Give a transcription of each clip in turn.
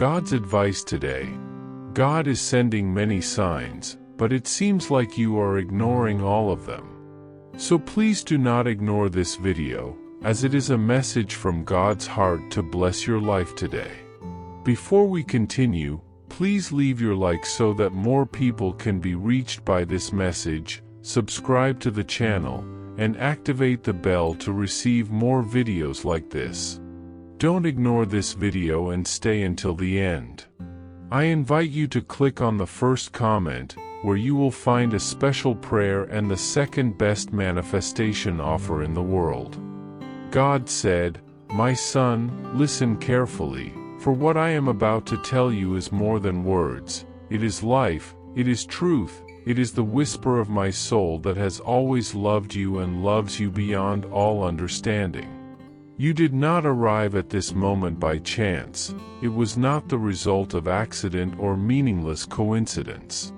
God's advice today. God is sending many signs, but it seems like you are ignoring all of them. So please do not ignore this video, as it is a message from God's heart to bless your life today. Before we continue, please leave your like so that more people can be reached by this message, subscribe to the channel, and activate the bell to receive more videos like this. Don't ignore this video and stay until the end. I invite you to click on the first comment, where you will find a special prayer and the second best manifestation offer in the world. God said, "My son, listen carefully, for what I am about to tell you is more than words. It is life, it is truth, it is the whisper of my soul that has always loved you and loves you beyond all understanding. You did not arrive at this moment by chance. It was not the result of accident or meaningless coincidence.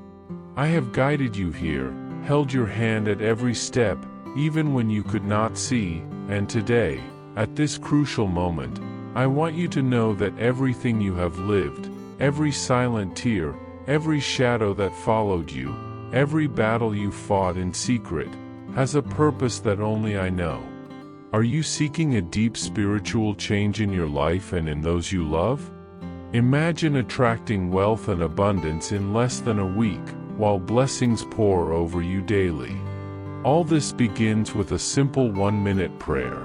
I have guided you here, held your hand at every step, even when you could not see, and today, at this crucial moment, I want you to know that everything you have lived, every silent tear, every shadow that followed you, every battle you fought in secret, has a purpose that only I know. Are you seeking a deep spiritual change in your life and in those you love? Imagine attracting wealth and abundance in less than a week, while blessings pour over you daily. All this begins with a simple 1-minute prayer.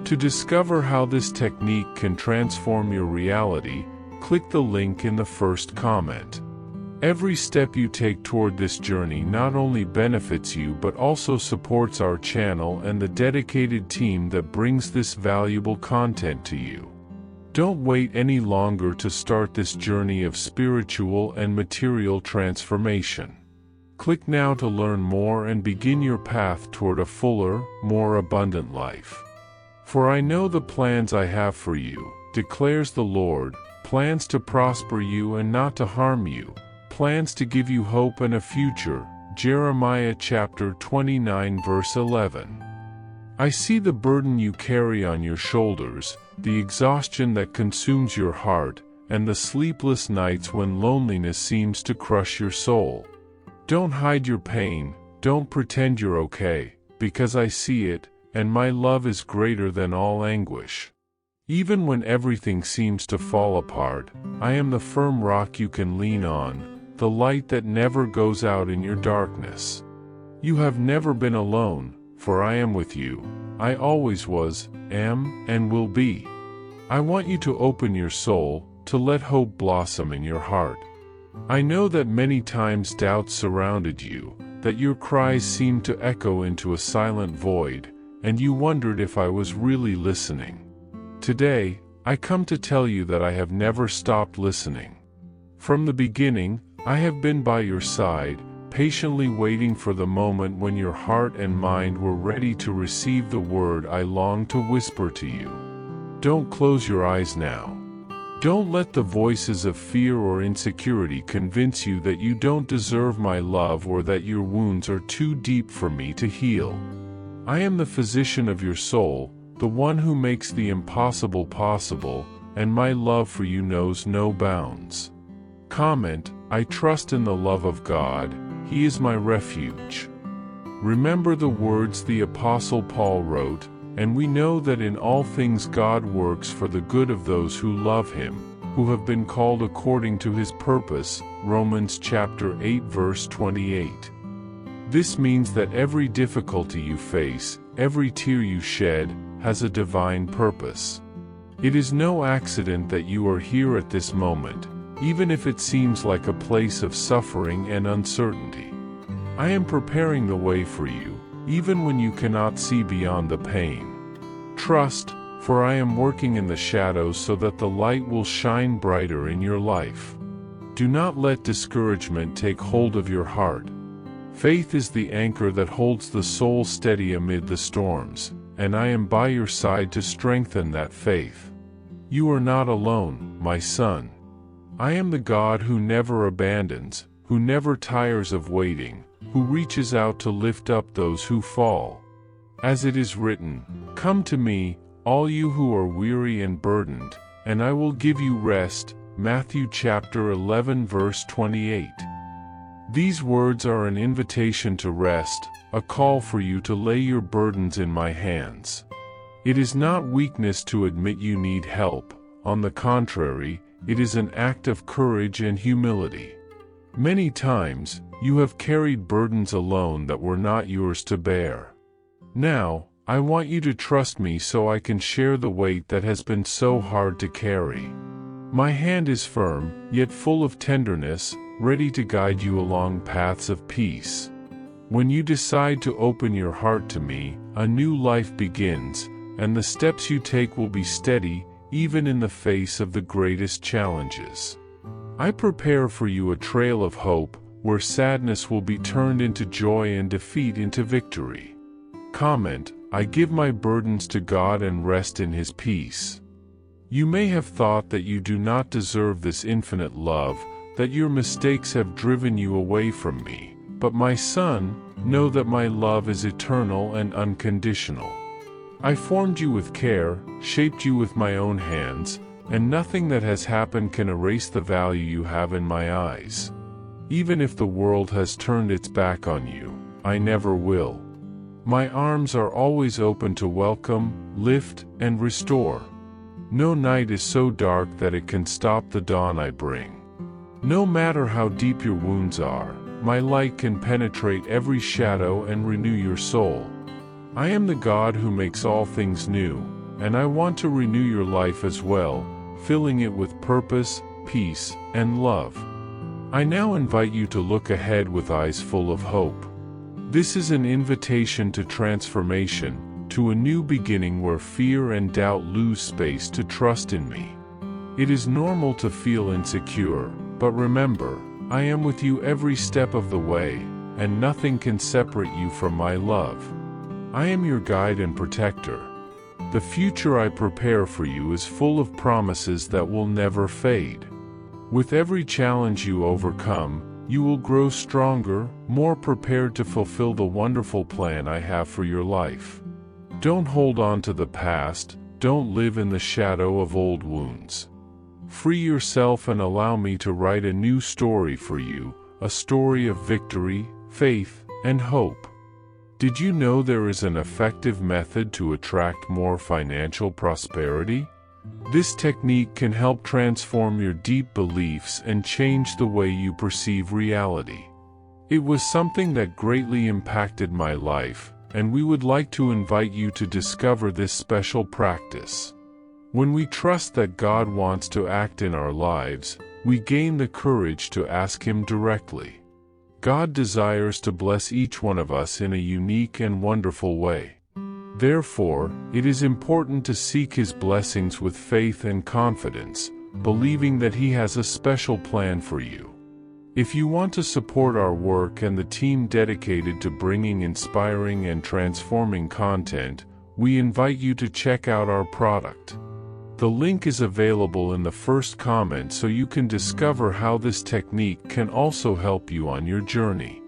To discover how this technique can transform your reality, click the link in the first comment. Every step you take toward this journey not only benefits you but also supports our channel and the dedicated team that brings this valuable content to you. Don't wait any longer to start this journey of spiritual and material transformation. Click now to learn more and begin your path toward a fuller, more abundant life. For I know the plans I have for you, declares the Lord, plans to prosper you and not to harm you, plans to give you hope and a future. Jeremiah chapter 29 verse 11. I see the burden you carry on your shoulders, the exhaustion that consumes your heart, and the sleepless nights when loneliness seems to crush your soul. Don't hide your pain, don't pretend you're okay, because I see it, and my love is greater than all anguish. Even when everything seems to fall apart, I am the firm rock you can lean on, the light that never goes out in your darkness. You have never been alone, for I am with you. I always was, am, and will be. I want you to open your soul, to let hope blossom in your heart. I know that many times doubts surrounded you, that your cries seemed to echo into a silent void, and you wondered if I was really listening. Today, I come to tell you that I have never stopped listening. From the beginning, I have been by your side, patiently waiting for the moment when your heart and mind were ready to receive the word I long to whisper to you. Don't close your eyes now. Don't let the voices of fear or insecurity convince you that you don't deserve my love or that your wounds are too deep for me to heal. I am the physician of your soul, the one who makes the impossible possible, and my love for you knows no bounds. Comment, I trust in the love of God, He is my refuge. Remember the words the Apostle Paul wrote, and we know that in all things God works for the good of those who love Him, who have been called according to His purpose. Romans chapter 8 verse 28. This means that every difficulty you face, every tear you shed, has a divine purpose. It is no accident that you are here at this moment, even if it seems like a place of suffering and uncertainty. I am preparing the way for you, even when you cannot see beyond the pain. Trust, for I am working in the shadows so that the light will shine brighter in your life. Do not let discouragement take hold of your heart. Faith is the anchor that holds the soul steady amid the storms, and I am by your side to strengthen that faith. You are not alone, my son. I am the God who never abandons, who never tires of waiting, who reaches out to lift up those who fall. As it is written, "Come to me, all you who are weary and burdened, and I will give you rest." Matthew chapter 11 verse 28. These words are an invitation to rest, a call for you to lay your burdens in my hands. It is not weakness to admit you need help. On the contrary, it is an act of courage and humility. Many times, you have carried burdens alone that were not yours to bear. Now, I want you to trust me so I can share the weight that has been so hard to carry. My hand is firm, yet full of tenderness, ready to guide you along paths of peace. When you decide to open your heart to me, a new life begins, and the steps you take will be steady, even in the face of the greatest challenges. I prepare for you a trail of hope, where sadness will be turned into joy and defeat into victory. Comment, I give my burdens to God and rest in His peace. You may have thought that you do not deserve this infinite love, that your mistakes have driven you away from me. But my son, know that my love is eternal and unconditional. I formed you with care, shaped you with my own hands, and nothing that has happened can erase the value you have in my eyes. Even if the world has turned its back on you, I never will. My arms are always open to welcome, lift, and restore. No night is so dark that it can stop the dawn I bring. No matter how deep your wounds are, my light can penetrate every shadow and renew your soul. I am the God who makes all things new, and I want to renew your life as well, filling it with purpose, peace, and love. I now invite you to look ahead with eyes full of hope. This is an invitation to transformation, to a new beginning where fear and doubt lose space to trust in me. It is normal to feel insecure, but remember, I am with you every step of the way, and nothing can separate you from my love. I am your guide and protector. The future I prepare for you is full of promises that will never fade. With every challenge you overcome, you will grow stronger, more prepared to fulfill the wonderful plan I have for your life. Don't hold on to the past, don't live in the shadow of old wounds. Free yourself and allow me to write a new story for you, a story of victory, faith, and hope. Did you know there is an effective method to attract more financial prosperity? This technique can help transform your deep beliefs and change the way you perceive reality. It was something that greatly impacted my life, and we would like to invite you to discover this special practice. When we trust that God wants to act in our lives, we gain the courage to ask Him directly. God desires to bless each one of us in a unique and wonderful way. Therefore, it is important to seek His blessings with faith and confidence, believing that He has a special plan for you. If you want to support our work and the team dedicated to bringing inspiring and transforming content, we invite you to check out our product. The link is available in the first comment so you can discover how this technique can also help you on your journey.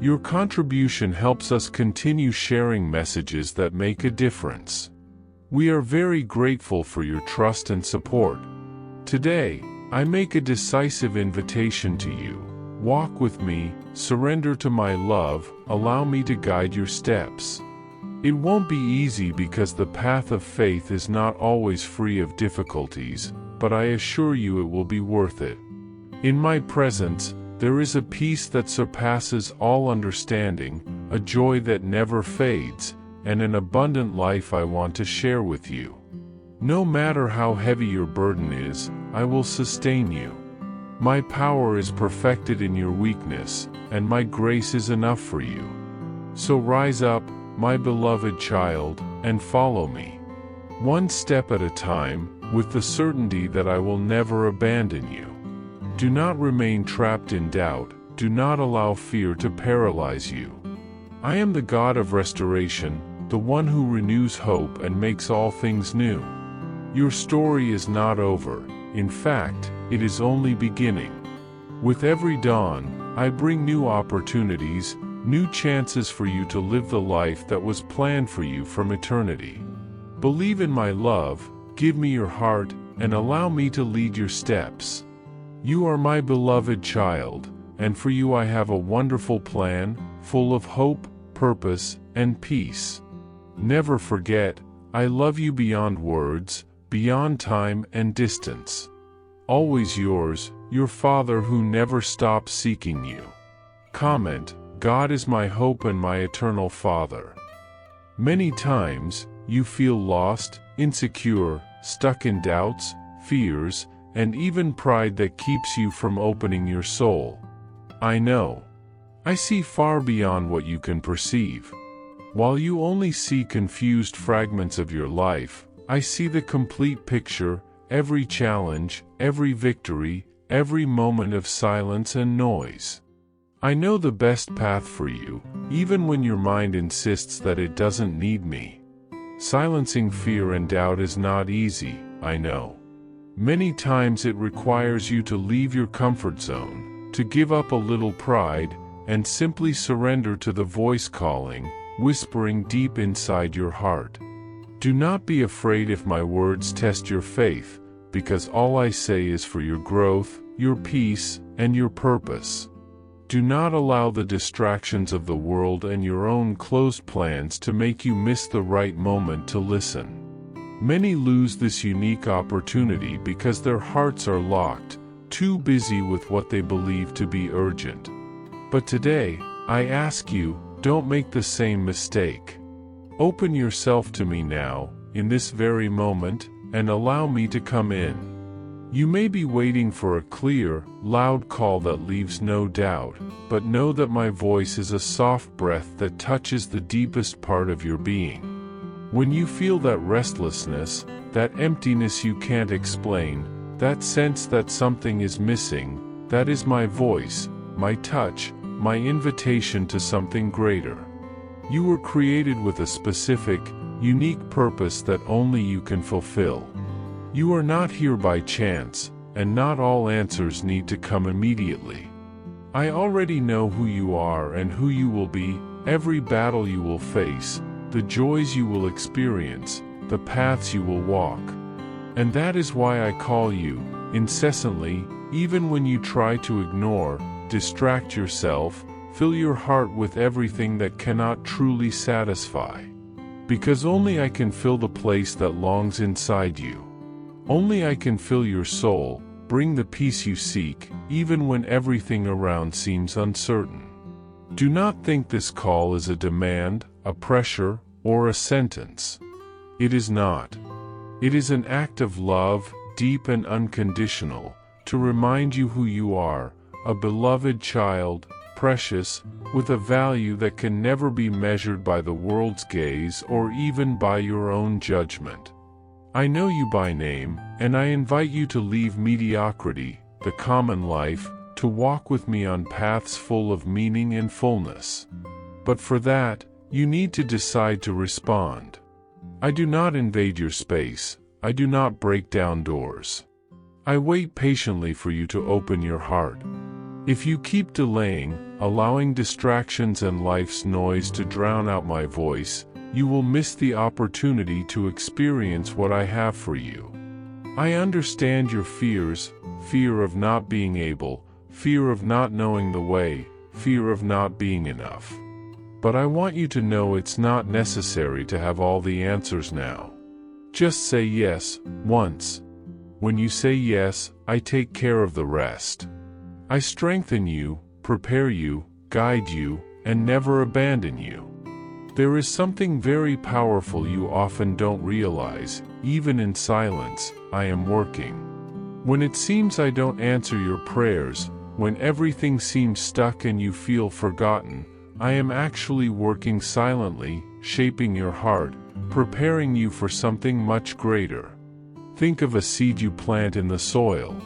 Your contribution helps us continue sharing messages that make a difference. We are very grateful for your trust and support. Today, I make a decisive invitation to you. Walk with me, surrender to my love, allow me to guide your steps. It won't be easy because the path of faith is not always free of difficulties, but I assure you it will be worth it. In my presence, there is a peace that surpasses all understanding, a joy that never fades, and an abundant life I want to share with you. No matter how heavy your burden is, I will sustain you. My power is perfected in your weakness, and my grace is enough for you. So rise up, my beloved child, and follow me. One step at a time, with the certainty that I will never abandon you. Do not remain trapped in doubt, do not allow fear to paralyze you. I am the God of restoration, the one who renews hope and makes all things new. Your story is not over, in fact, it is only beginning. With every dawn, I bring new opportunities, new chances for you to live the life that was planned for you from eternity. Believe in my love, give me your heart, and allow me to lead your steps. You are my beloved child, and for you I have a wonderful plan, full of hope, purpose, and peace. Never forget, I love you beyond words, beyond time and distance. Always yours, your Father who never stops seeking you. Comment, God is my hope and my eternal Father. Many times, you feel lost, insecure, stuck in doubts, fears, and even pride that keeps you from opening your soul. I know. I see far beyond what you can perceive. While you only see confused fragments of your life, I see the complete picture, every challenge, every victory, every moment of silence and noise. I know the best path for you, even when your mind insists that it doesn't need me. Silencing fear and doubt is not easy, I know. Many times it requires you to leave your comfort zone, to give up a little pride, and simply surrender to the voice calling, whispering deep inside your heart. Do not be afraid if my words test your faith, because all I say is for your growth, your peace, and your purpose. Do not allow the distractions of the world and your own closed plans to make you miss the right moment to listen. Many lose this unique opportunity because their hearts are locked, too busy with what they believe to be urgent. But today, I ask you, don't make the same mistake. Open yourself to me now, in this very moment, and allow me to come in. You may be waiting for a clear, loud call that leaves no doubt, but know that my voice is a soft breath that touches the deepest part of your being. When you feel that restlessness, that emptiness you can't explain, that sense that something is missing, that is my voice, my touch, my invitation to something greater. You were created with a specific, unique purpose that only you can fulfill. You are not here by chance, and not all answers need to come immediately. I already know who you are and who you will be, every battle you will face, the joys you will experience, the paths you will walk. And that is why I call you, incessantly, even when you try to ignore, distract yourself, fill your heart with everything that cannot truly satisfy. Because only I can fill the place that longs inside you. Only I can fill your soul, bring the peace you seek, even when everything around seems uncertain. Do not think this call is a demand, a pressure, or a sentence. It is not. It is an act of love, deep and unconditional, to remind you who you are, a beloved child, precious, with a value that can never be measured by the world's gaze or even by your own judgment. I know you by name, and I invite you to leave mediocrity, the common life, to walk with me on paths full of meaning and fullness. But for that, you need to decide to respond. I do not invade your space, I do not break down doors. I wait patiently for you to open your heart. If you keep delaying, allowing distractions and life's noise to drown out my voice, you will miss the opportunity to experience what I have for you. I understand your fears, fear of not being able, fear of not knowing the way, fear of not being enough. But I want you to know it's not necessary to have all the answers now. Just say yes, once. When you say yes, I take care of the rest. I strengthen you, prepare you, guide you, and never abandon you. There is something very powerful you often don't realize, even in silence, I am working. When it seems I don't answer your prayers, when everything seems stuck and you feel forgotten, I am actually working silently, shaping your heart, preparing you for something much greater. Think of a seed you plant in the soil.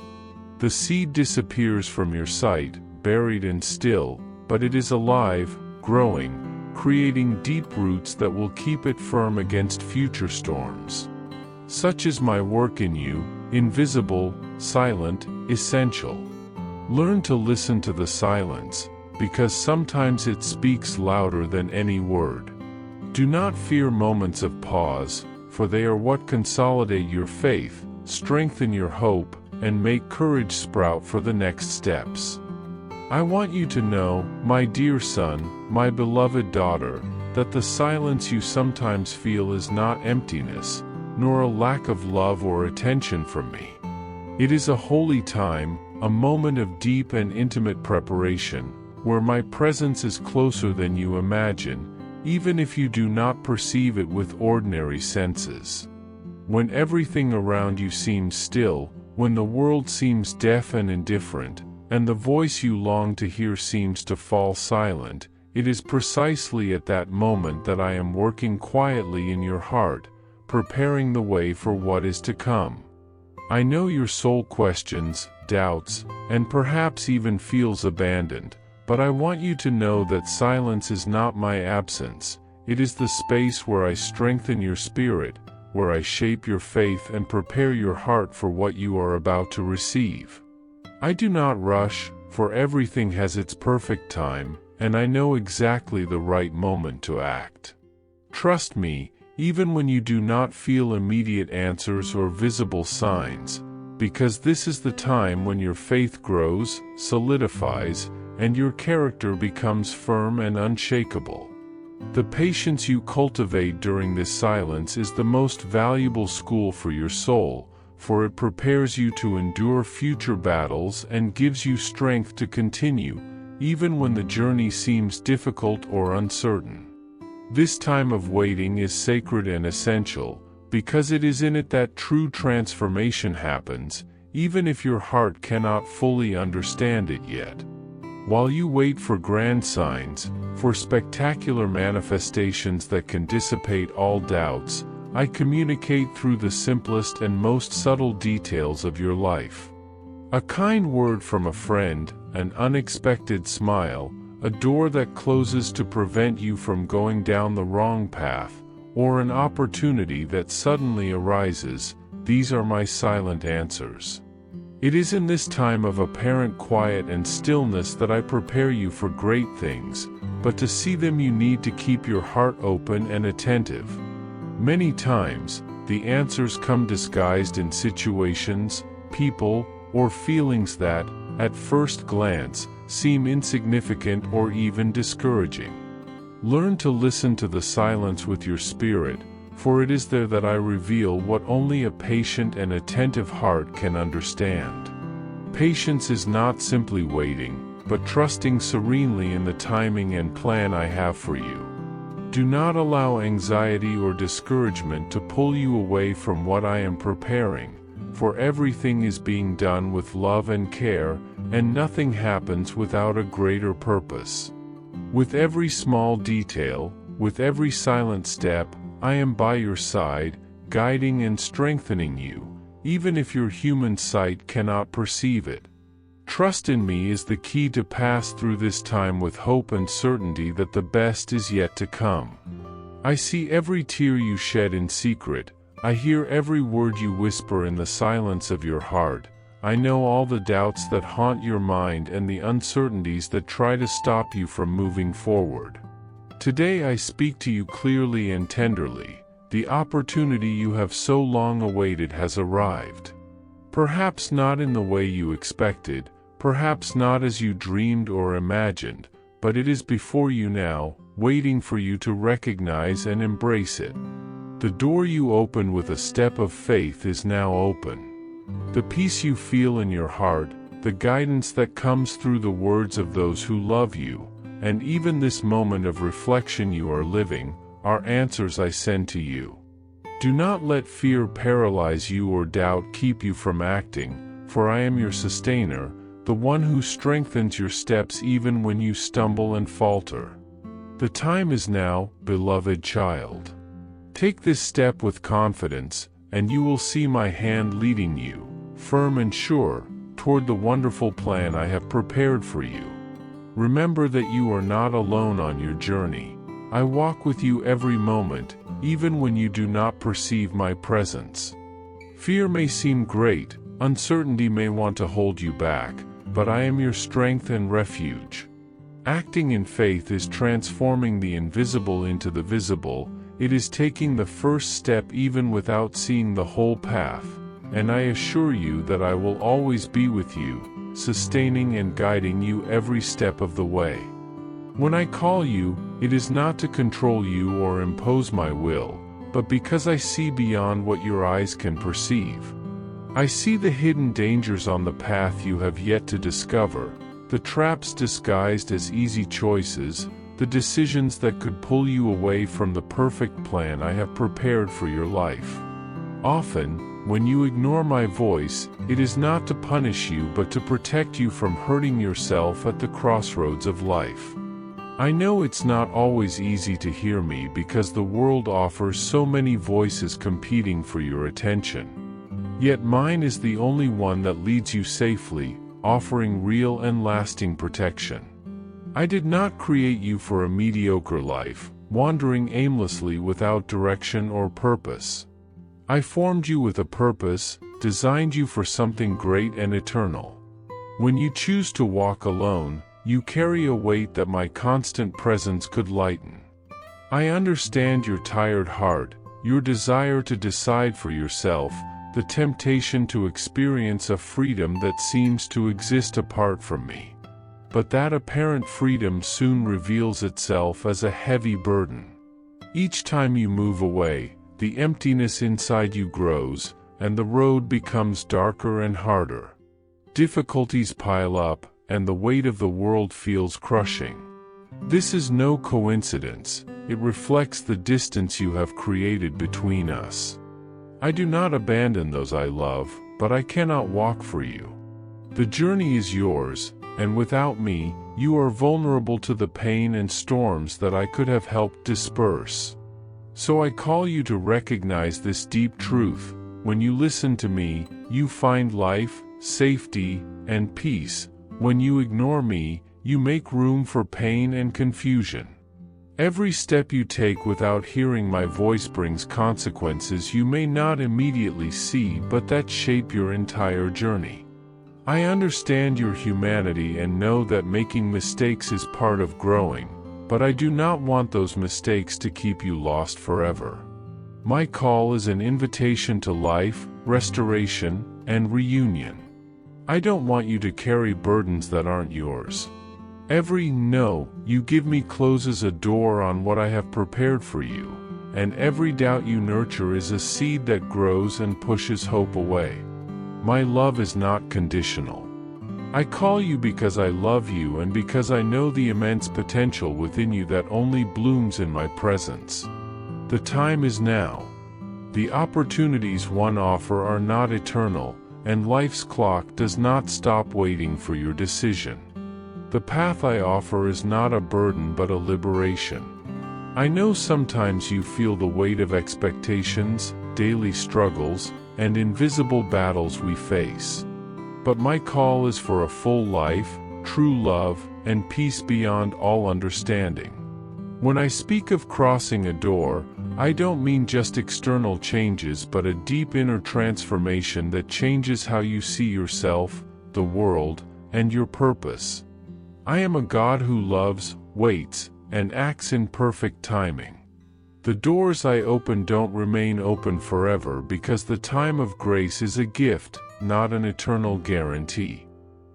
The seed disappears from your sight, buried and still, but it is alive, growing, creating deep roots that will keep it firm against future storms. Such is my work in you, invisible, silent, essential. Learn to listen to the silence, because sometimes it speaks louder than any word. Do not fear moments of pause, for they are what consolidate your faith, strengthen your hope, and make courage sprout for the next steps. I want you to know, my dear son, my beloved daughter, that the silence you sometimes feel is not emptiness, nor a lack of love or attention from me. It is a holy time, a moment of deep and intimate preparation, where my presence is closer than you imagine, even if you do not perceive it with ordinary senses. When everything around you seems still, when the world seems deaf and indifferent, and the voice you long to hear seems to fall silent, it is precisely at that moment that I am working quietly in your heart, preparing the way for what is to come. I know your soul questions, doubts, and perhaps even feels abandoned, but I want you to know that silence is not my absence. It is the space where I strengthen your spirit, where I shape your faith and prepare your heart for what you are about to receive. I do not rush, for everything has its perfect time, and I know exactly the right moment to act. Trust me, even when you do not feel immediate answers or visible signs, because this is the time when your faith grows, solidifies, and your character becomes firm and unshakable. The patience you cultivate during this silence is the most valuable school for your soul, for it prepares you to endure future battles and gives you strength to continue, even when the journey seems difficult or uncertain. This time of waiting is sacred and essential, because it is in it that true transformation happens, even if your heart cannot fully understand it yet. While you wait for grand signs, for spectacular manifestations that can dissipate all doubts, I communicate through the simplest and most subtle details of your life. A kind word from a friend, an unexpected smile, a door that closes to prevent you from going down the wrong path, or an opportunity that suddenly arises, these are my silent answers. It is in this time of apparent quiet and stillness that I prepare you for great things, but to see them you need to keep your heart open and attentive. Many times, the answers come disguised in situations, people, or feelings that, at first glance, seem insignificant or even discouraging. Learn to listen to the silence with your spirit, for it is there that I reveal what only a patient and attentive heart can understand. Patience is not simply waiting, but trusting serenely in the timing and plan I have for you. Do not allow anxiety or discouragement to pull you away from what I am preparing, for everything is being done with love and care, and nothing happens without a greater purpose. With every small detail, with every silent step, I am by your side, guiding and strengthening you, even if your human sight cannot perceive it. Trust in me is the key to pass through this time with hope and certainty that the best is yet to come. I see every tear you shed in secret, I hear every word you whisper in the silence of your heart, I know all the doubts that haunt your mind and the uncertainties that try to stop you from moving forward. Today I speak to you clearly and tenderly. The opportunity you have so long awaited has arrived. Perhaps not in the way you expected, perhaps not as you dreamed or imagined, but it is before you now, waiting for you to recognize and embrace it. The door you opened with a step of faith is now open. The peace you feel in your heart, the guidance that comes through the words of those who love you, and even this moment of reflection you are living, are answers I send to you. Do not let fear paralyze you or doubt keep you from acting, for I am your sustainer, the one who strengthens your steps even when you stumble and falter. The time is now, beloved child. Take this step with confidence, and you will see my hand leading you, firm and sure, toward the wonderful plan I have prepared for you. Remember that you are not alone on your journey. I walk with you every moment, even when you do not perceive my presence. Fear may seem great, uncertainty may want to hold you back, but I am your strength and refuge. Acting in faith is transforming the invisible into the visible. It is taking the first step even without seeing the whole path, and I assure you that I will always be with you, sustaining and guiding you every step of the way. When I call you, it is not to control you or impose my will, but because I see beyond what your eyes can perceive. I see the hidden dangers on the path you have yet to discover, the traps disguised as easy choices, the decisions that could pull you away from the perfect plan I have prepared for your life. Often, when you ignore my voice, it is not to punish you but to protect you from hurting yourself at the crossroads of life. I know it's not always easy to hear me because the world offers so many voices competing for your attention. Yet mine is the only one that leads you safely, offering real and lasting protection. I did not create you for a mediocre life, wandering aimlessly without direction or purpose. I formed you with a purpose, designed you for something great and eternal. When you choose to walk alone, you carry a weight that my constant presence could lighten. I understand your tired heart, your desire to decide for yourself, the temptation to experience a freedom that seems to exist apart from me. But that apparent freedom soon reveals itself as a heavy burden. Each time you move away, the emptiness inside you grows, and the road becomes darker and harder. Difficulties pile up, and the weight of the world feels crushing. This is no coincidence, it reflects the distance you have created between us. I do not abandon those I love, but I cannot walk for you. The journey is yours, and without me, you are vulnerable to the pain and storms that I could have helped disperse. So I call you to recognize this deep truth: when you listen to me, you find life, safety, and peace. When you ignore me, you make room for pain and confusion. Every step you take without hearing my voice brings consequences you may not immediately see but that shape your entire journey. I understand your humanity and know that making mistakes is part of growing, but I do not want those mistakes to keep you lost forever. My call is an invitation to life, restoration, and reunion. I don't want you to carry burdens that aren't yours. Every no you give me closes a door on what I have prepared for you, and every doubt you nurture is a seed that grows and pushes hope away. My love is not conditional. I call you because I love you and because I know the immense potential within you that only blooms in my presence. The time is now. The opportunities one offer are not eternal, and life's clock does not stop waiting for your decision. The path I offer is not a burden but a liberation. I know sometimes you feel the weight of expectations, daily struggles, and invisible battles we face. But my call is for a full life, true love, and peace beyond all understanding. When I speak of crossing a door, I don't mean just external changes but a deep inner transformation that changes how you see yourself, the world, and your purpose. I am a God who loves, waits, and acts in perfect timing. The doors I open don't remain open forever because the time of grace is a gift, not an eternal guarantee.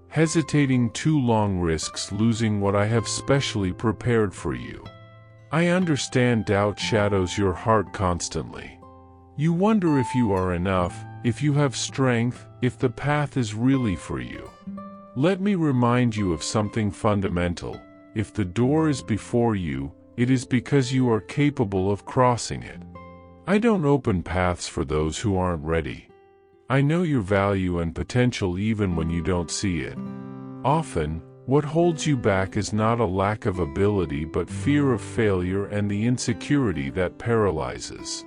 Hesitating too long risks losing what I have specially prepared for you. I understand doubt shadows your heart constantly. You wonder if you are enough, if you have strength, if the path is really for you. Let me remind you of something fundamental. If the door is before you, it is because you are capable of crossing it. I don't open paths for those who aren't ready. I know your value and potential even when you don't see it. Often, what holds you back is not a lack of ability but fear of failure and the insecurity that paralyzes.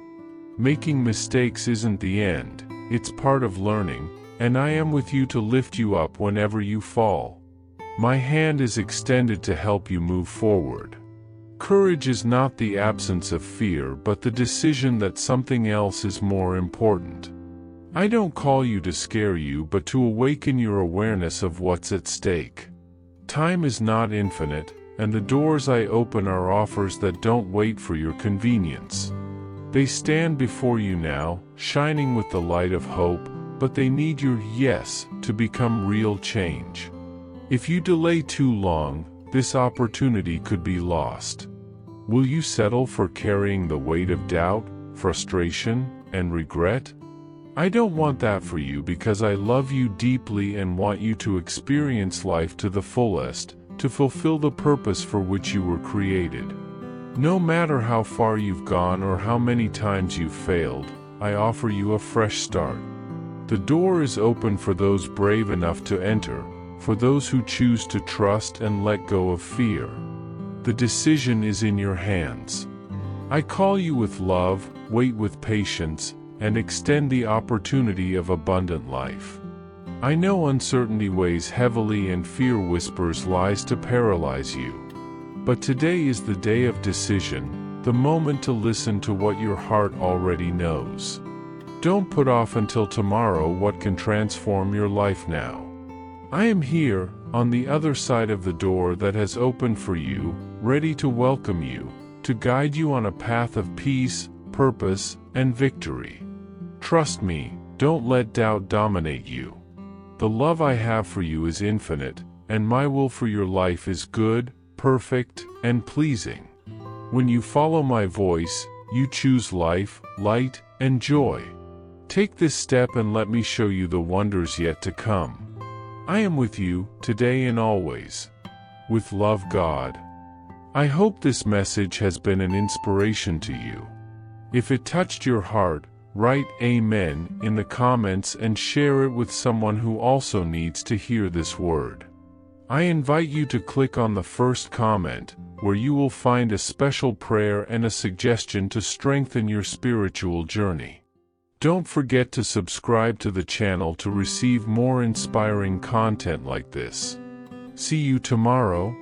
Making mistakes isn't the end, it's part of learning, and I am with you to lift you up whenever you fall. My hand is extended to help you move forward. Courage is not the absence of fear but the decision that something else is more important. I don't call you to scare you but to awaken your awareness of what's at stake. Time is not infinite, and the doors I open are offers that don't wait for your convenience. They stand before you now, shining with the light of hope, but they need your yes to become real change. If you delay too long, this opportunity could be lost. Will you settle for carrying the weight of doubt, frustration, and regret? I don't want that for you, because I love you deeply and want you to experience life to the fullest, to fulfill the purpose for which you were created. No matter how far you've gone or how many times you've failed, I offer you a fresh start. The door is open for those brave enough to enter, for those who choose to trust and let go of fear. The decision is in your hands. I call you with love, wait with patience, and extend the opportunity of abundant life. I know uncertainty weighs heavily and fear whispers lies to paralyze you. But today is the day of decision, the moment to listen to what your heart already knows. Don't put off until tomorrow what can transform your life now. I am here, on the other side of the door that has opened for you, ready to welcome you, to guide you on a path of peace, purpose, and victory. Trust me, don't let doubt dominate you. The love I have for you is infinite, and my will for your life is good, perfect, and pleasing. When you follow my voice, you choose life, light, and joy. Take this step and let me show you the wonders yet to come. I am with you, today and always. With love, God. I hope this message has been an inspiration to you. If it touched your heart, write Amen in the comments and share it with someone who also needs to hear this word. I invite you to click on the first comment, where you will find a special prayer and a suggestion to strengthen your spiritual journey. Don't forget to subscribe to the channel to receive more inspiring content like this. See you tomorrow.